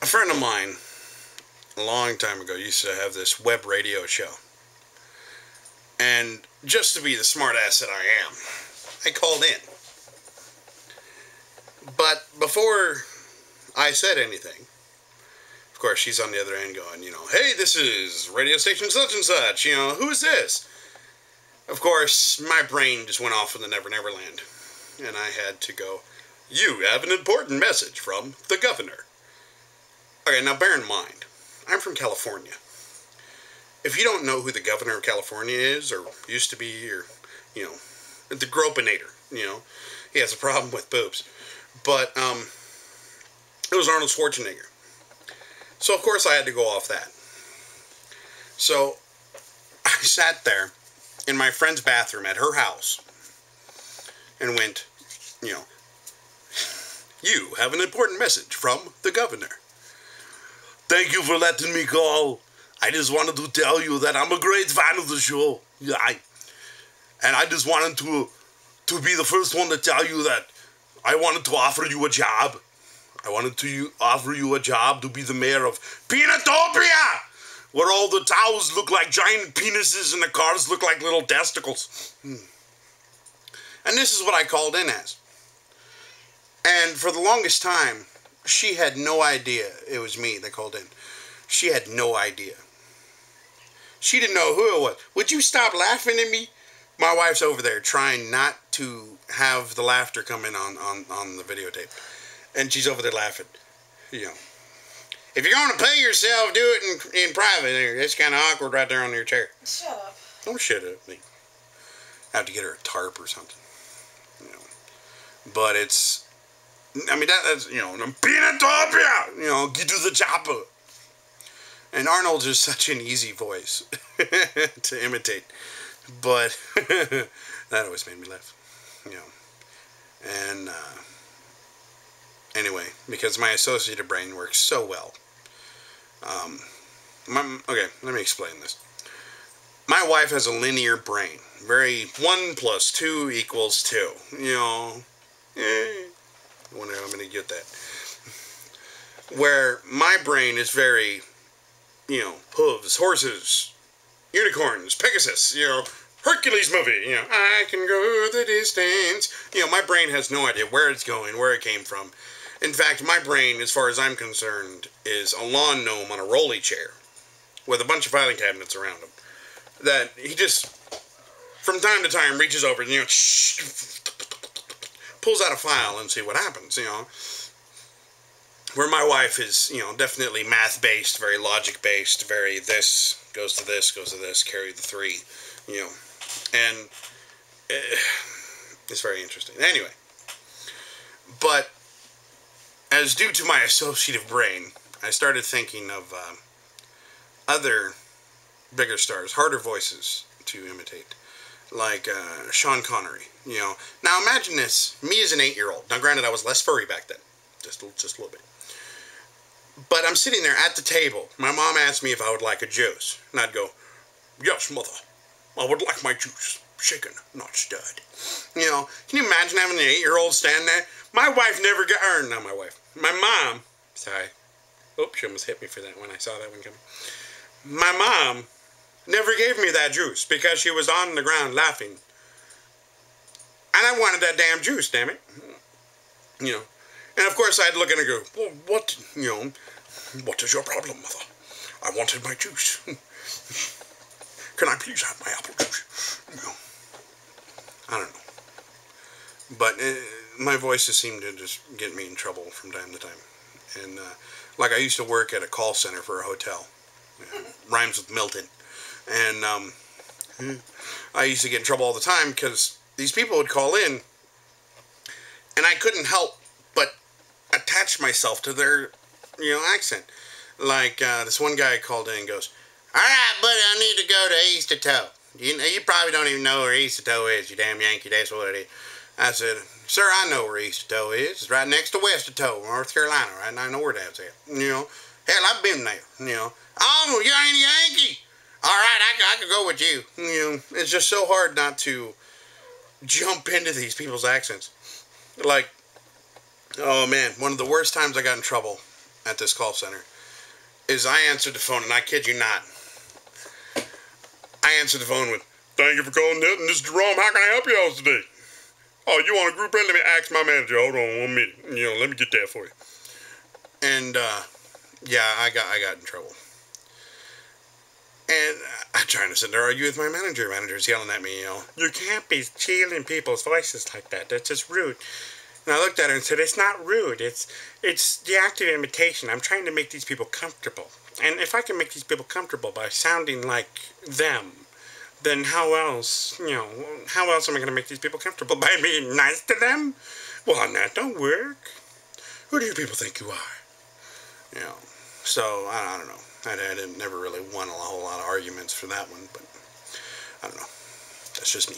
A friend of mine, a long time ago, used to have this web radio show. And just to be the smartass that I am, I called in. But before I said anything, of course, she's on the other end going, hey, this is radio station such and such, who is this? Of course, my brain just went off in the Never Never Land. And I had to go, you have an important message from the governor. Okay, now bear in mind, I'm from California. If you don't know who the governor of California is, or used to be, or, the Gropinator, he has a problem with boobs. But, it was Arnold Schwarzenegger. So, of course, I had to go off that. So, I sat there in my friend's bathroom at her house and went, you have an important message from the governor. Thank you for letting me call. I just wanted to tell you that I'm a great fan of the show. Yeah, and I just wanted to be the first one to tell you that I wanted to offer you a job. I wanted to offer you a job to be the mayor of Peanutopia, where all the towels look like giant penises and the cars look like little testicles. And this is what I called in as. And for the longest time, she had no idea it was me that called in. She had no idea. She didn't know who it was. Would you stop laughing at me? My wife's over there trying not to have the laughter come in on the videotape. And she's over there laughing. If you're going to pay yourself, do it in private. It's kind of awkward right there on your chair. Shut up. Don't shut up. I have to get her a tarp or something. But it's... that's, Peanutopia! Get to the chopper. And Arnold's just such an easy voice to imitate. But that always made me laugh. And anyway, because my associative brain works so well. Okay, let me explain this. My wife has a linear brain. Very 1 + 2 = 2. I wonder how I'm going to get that. Where my brain is very, hooves, horses, unicorns, Pegasus, Hercules movie, I can go the distance. My brain has no idea where it's going, where it came from. In fact, my brain, as far as I'm concerned, is a lawn gnome on a rolly chair with a bunch of filing cabinets around him. That he just, from time to time, reaches over and, pulls out a file and see what happens, Where my wife is, definitely math-based, very logic-based, very this, goes to this, carry the 3, And it's very interesting. Anyway, but as due to my associative brain, I started thinking of other bigger stars, harder voices to imitate, like Sean Connery. Now imagine this, me as an 8-year-old. Now granted, I was less furry back then, just a little bit. But I'm sitting there at the table. My mom asked me if I would like a juice, and I'd go, yes, mother, I would like my juice shaken, not stirred. Can you imagine having an 8-year-old stand there? My wife never got, not my wife, my mom, sorry, oops, she almost hit me for that when I saw that one coming. My mom never gave me that juice because she was on the ground laughing. And I wanted that damn juice, damn it. And of course I'd look at her and go, well, what is your problem, mother? I wanted my juice. Can I please have my apple juice? I don't know. But my voices seem to just get me in trouble from time to time. And like I used to work at a call center for a hotel. Rhymes with Milton. And I used to get in trouble all the time because these people would call in and I couldn't help but attach myself to their, accent. Like this one guy called in and goes, all right, buddy, I need to go to East of Toe. You probably don't even know where East of Toe is, you damn Yankee, that's what it is. I said, sir, I know where East of Toe is. It's right next to West of Toe, North Carolina, right? And I know where that's at. Hell, I've been there, Oh, you ain't a Yankee. All right, I could go with you. It's just so hard not to jump into these people's accents. Like, oh man, one of the worst times I got in trouble at this call center is I answered the phone, and I kid you not, I answered the phone with, "Thank you for calling Hilton. This is Jerome. How can I help you all today? Oh, you want a group rate? Let me ask my manager. Hold on 1 minute. Let me get that for you." And yeah, I got in trouble. And I'm trying to sit there argue with my manager. Manager's yelling at me, "You can't be stealing people's voices like that. That's just rude." And I looked at her and said, "It's not rude. It's the active imitation. I'm trying to make these people comfortable. And if I can make these people comfortable by sounding like them, then how else am I going to make these people comfortable? By being nice to them? Well, that don't work. Who do you people think you are?" So, I don't know. I didn't never really won a whole lot of arguments for that one, but I don't know. That's just me.